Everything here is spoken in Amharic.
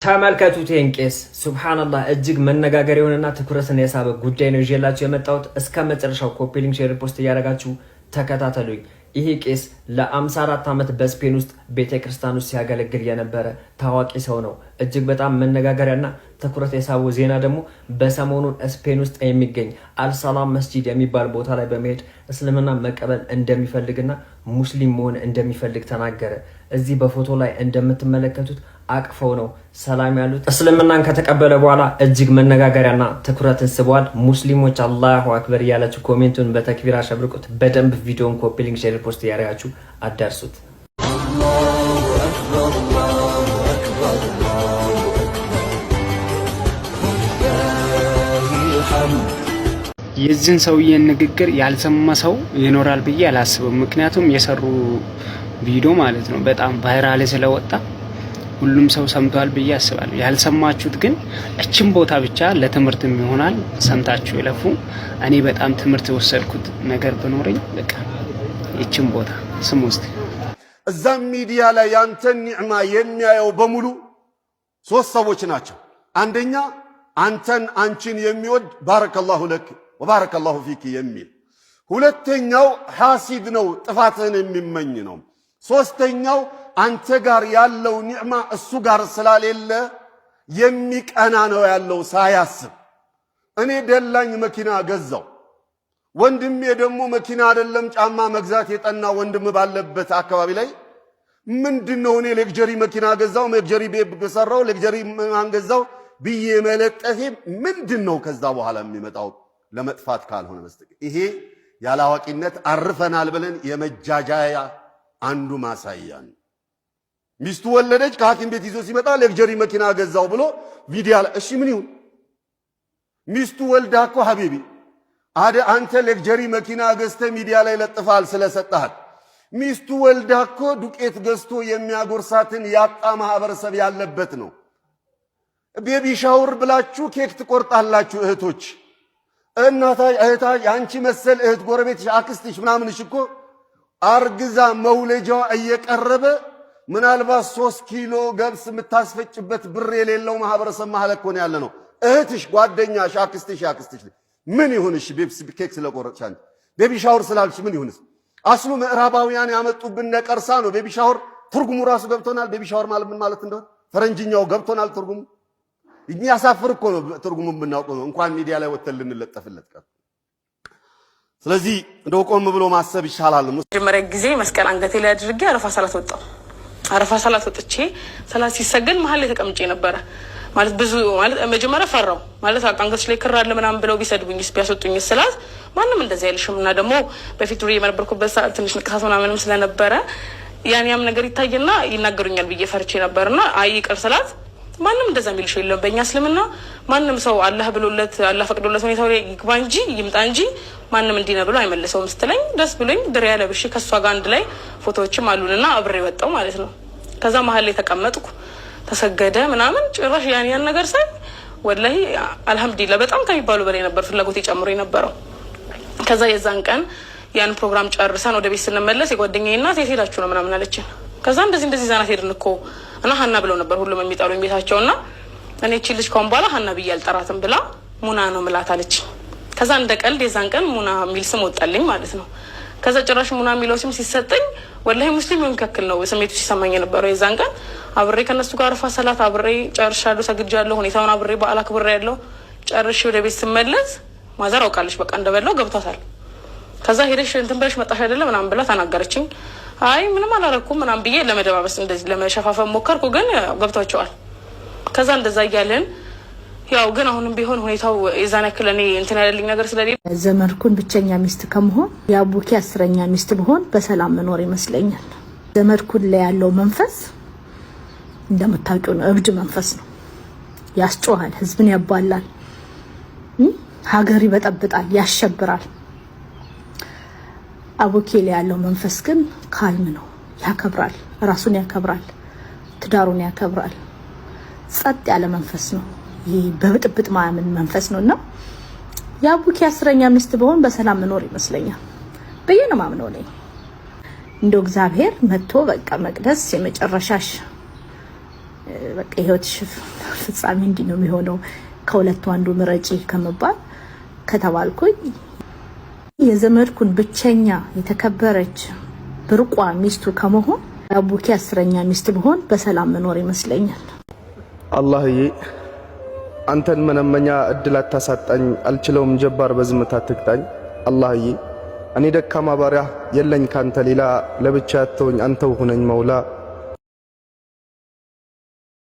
ተመልከቱት ይህን ቄስ ሱብሃንአላህ እጅግ መነጋገር የሆነና ትኩረትን የሳበ ጉዳይ ነው ይዤላችሁ የመጣሁት። እስከ መጨረሻው ኮፒ ሊንክ ሼር ፖስት እያደረጋችሁ ተከታተሉኝ። ይሄ ቄስ ለ54 ዓመት በስፔን ውስጥ ቤተክርስቲያን ውስጥ ሲያገለግል የነበረ ታዋቂ ሰው ነው። እጅግ በጣም መነጋገሪያና ትኩረት የሳበው ዜና ደግሞ በሰሞኑን ስፔን ውስጥ የሚገኝ አልሰላም መስጂድ የሚባል ቦታ ላይ በመሄድ እስልምና መቀበል እንደሚፈልግና ሙስሊም መሆን እንደሚፈልግ ተናገረ። እዚህ በፎቶ ላይ እንደምትመለከቱት አቅፈው ነው ሰላም ያሉት። እስልምናን ከተቀበለ በኋላ እጅግ መነጋገሪያና ትኩረትን ስቧል። ሙስሊሞች አላሁ አክበር እያላችሁ ኮሜንቱን በተክቢር አሸብርቁት። በደንብ ቪዲዮን ኮፒ ሊንክ ሼር ፖስት ያደርጋችሁ አዳርሱት። የዚህን ሰውዬ ንግግር ያልሰማ ሰው ይኖራል ብዬ አላስብም። ምክንያቱም የሰሩ ቪዲዮ ማለት ነው በጣም ቫይራል ስለወጣ ሁሉም ሰው ሰምቷል ብዬ አስባለሁ። ያልሰማችሁት ግን እቺን ቦታ ብቻ ለትምህርትም ይሆናል ሰምታችሁ ይለፉ። እኔ በጣም ትምህርት የወሰድኩት ነገር በኖረኝ በቃ እቺን ቦታ ስሙ እስቲ። እዛም ሚዲያ ላይ ያንተን ኒዕማ የሚያየው በሙሉ ሶስት ሰዎች ናቸው። አንደኛ አንተን አንቺን የሚወድ ባረከላሁ ለክ ወባረከላሁ ፊክ የሚል፣ ሁለተኛው ሐሲድ ነው ጥፋትህን የሚመኝ ነው። ሶስተኛው አንተ ጋር ያለው ኒዕማ እሱ ጋር ስላሌለ የሚቀና ነው ያለው ሳያስብ። እኔ ደላኝ መኪና ገዛው፣ ወንድሜ ደግሞ መኪና አይደለም ጫማ መግዛት የጠና ወንድም ባለበት አካባቢ ላይ ምንድነው እኔ ሌክጀሪ መኪና ገዛው፣ ሌክጀሪ ቤት ሰራው፣ ሌክጀሪ ማን ገዛው ብዬ መለጠፌ ምንድነው ከዛ በኋላ የሚመጣው ለመጥፋት ካልሆነ በስተቀር ይሄ ያላዋቂነት አርፈናል ብለን የመጃጃያ አንዱ ማሳያ ነው። ሚስቱ ወለደች፣ ከሐኪም ቤት ይዞ ሲመጣ ሌክጀሪ መኪና ገዛው ብሎ ቪዲዮ ላይ እሺ ምን ይሁን? ሚስቱ ወልዳ እኮ ሐቢቢ አንተ ሌክጀሪ መኪና ገዝተ ሚዲያ ላይ ለጥፋል ስለሰጣት። ሚስቱ ወልዳ እኮ ዱቄት ገዝቶ የሚያጎርሳትን ያጣ ማህበረሰብ ያለበት ነው። ቤቢ ሻወር ብላችሁ ኬክ ትቆርጣላችሁ እህቶች። እህታ አንቺ መሰል እህት ጎረቤትሽ አክስትሽ ምናምንሽ እኮ አርግዛ መውለጃዋ እየቀረበ ምናልባት 3 ኪሎ ገብስ የምታስፈጭበት ብር የሌለው ማህበረሰብ መሃል እኮ ነው ያለነው። እህትሽ ጓደኛሽ አክስትሽ ምን ይሁንሽ? ቤብስ ኬክ ስለቆረጥሽ አንቺ ቤቢ ሻወር ስላልሽ ምን ይሁንስ? አስሉ ምዕራባውያን ያመጡብን ነቀርሳ ነው። ቤቢ ሻወር ትርጉሙ ራሱ ገብቶናል። ቤቢ ሻወር ማለት ምን ማለት እንደሆነ ፈረንጅኛው ገብቶናል ትርጉሙ። እኛ ያሳፍር እኮ ነው ትርጉሙን ብናውቀው ነው እንኳን ሚዲያ ላይ ወጥተን ልንለጠፍለት ቀር። ስለዚህ እንደው ቆም ብሎ ማሰብ ይሻላል። መጀመሪያ ጊዜ መስቀል አንገቴ ላይ አድርጌ አረፋ ሰላት ወጣው። አረፋ ሰላት ወጥቼ ሰላት ሲሰገድ መሀል ላይ ተቀምጬ ነበረ። ማለት ብዙ ማለት መጀመሪያ ፈራው ማለት አንገትሽ ላይ ክር አለ ምናምን ብለው ቢሰድቡኝስ ቢያስወጡኝስ ስላት ማንም እንደዚህ አይልሽም። እና ደግሞ በፊት ዱርዬ የነበርኩበት ሰዓት ትንሽ ንቅሳት ምናምንም ስለነበረ ያም ነገር ይታየና ይናገሩኛል ብዬ ፈርቼ ነበርና አይ ይቅር ስላት ማንም እንደዛ የሚልሽ የለም። በእኛ እስልምና ማንም ሰው አላህ ብሎለት አላህ ፈቅዶለት ሁኔታው ላይ ይግባ እንጂ ይምጣ እንጂ ማንም እንዲህ ነው ብሎ አይመልሰውም ስትለኝ ደስ ብሎኝ ድሪያ ለብሼ ከሷ ጋር አንድ ላይ ፎቶዎችም አሉንና አብሬ ወጣው ማለት ነው። ከዛ መሀል ላይ ተቀመጥኩ፣ ተሰገደ ምናምን ጭራሽ ያን ነገር ሳይ ወላሂ አልহামዱሊላህ በጣም ከሚባሉ በላይ ነበር ፍላጎት ጨምሮ የነበረው። ከዛ የዛን ቀን ያን ፕሮግራም ጨርሰን ወደ ቤት ስንመለስ የጓደኛዬ እናት የት ሄዳችሁ ነው ምናምን አለችን። ከዛ እንደዚህ ዛናት ሄድን እኮ እና ሀና ብለው ነበር ሁሉም የሚጠሩኝ ቤታቸውና እኔ እቺ ልጅ ኮን በኋላ ሀና ብዬ አልጠራትም ብላ ሙና ነው ምላት አለች። ከዛ እንደ ቀልድ የዛን ቀን ሙና የሚል ስም ወጣልኝ ማለት ነው። ከዛ ጭራሽ ሙና የሚለው ስም ሲሰጠኝ ወላሂ ሙስሊም የሚከክል ነው ስሜቱ ሲሰማኝ የነበረው። የዛን ቀን አብሬ ከነሱ ጋር አረፋ ሰላት አብሬ ጨርሻለሁ፣ ሰግጃለሁ፣ ሁኔታውን አብሬ በዓል አክብሬ ያለው ጨርሼ ወደ ቤት ስመለስ ማዘር አውቃለች በቃ እንደበላው ገብቷታል። ከዛ ሄደሽ እንትን ብለሽ መጣሽ አይደለም ምናምን ብላ ተናገረችኝ። አይ ምንም አላረኩም ምናምን ብዬ ለመደባበስ እንደዚህ ለመሸፋፈን ሞከርኩ፣ ግን ገብቷቸዋል። ከዛ እንደዛ እያለን ያው ግን አሁንም ቢሆን ሁኔታው የዛን ያክል እኔ እንትን ያለልኝ ነገር ስለሌለ ዘመድኩን ብቸኛ ሚስት ከመሆን የአቡኪ 10ኛ ሚስት ብሆን በሰላም መኖር ይመስለኛል። ዘመድኩን ላይ ያለው መንፈስ እንደምታውቁ ነው፣ እብድ መንፈስ ነው። ያስጮሃል፣ ህዝብን ያባላል፣ ሀገር ይበጠብጣል፣ ያሸብራል። አቡኪ ላይ ያለው መንፈስ ግን ካልም ነው፣ ያከብራል፣ ራሱን ያከብራል፣ ትዳሩን ያከብራል። ጸጥ ያለ መንፈስ ነው። ይሄ በብጥብጥ ማያምን መንፈስ ነውና የአቡኪ 10ኛ ሚስት ብሆን በሰላም መኖር ይመስለኛል በየነ ማምነው ነኝ። እንደው እግዚአብሔር መጥቶ በቃ መቅደስ የመጨረሻሽ በቃ ህይወትሽ ፍጻሜ እንዲህ ነው የሚሆነው ከሁለቱ አንዱ ምረጪ ከመባል ከተባልኩኝ የዘመድኩን ብቸኛ የተከበረች ብርቋ ሚስቱ ከመሆን አቡኪ አስረኛ ሚስት ብሆን በሰላም መኖር ይመስለኛል። አላህዬ አንተን መነመኛ እድል አታሳጣኝ፣ አልችለውም ጀባር በዝምታ ትቅጣኝ። አላህዬ እኔ ደካማ ባሪያ የለኝ ካንተ ሌላ፣ ለብቻ ያተውኝ አንተው ሁነኝ መውላ።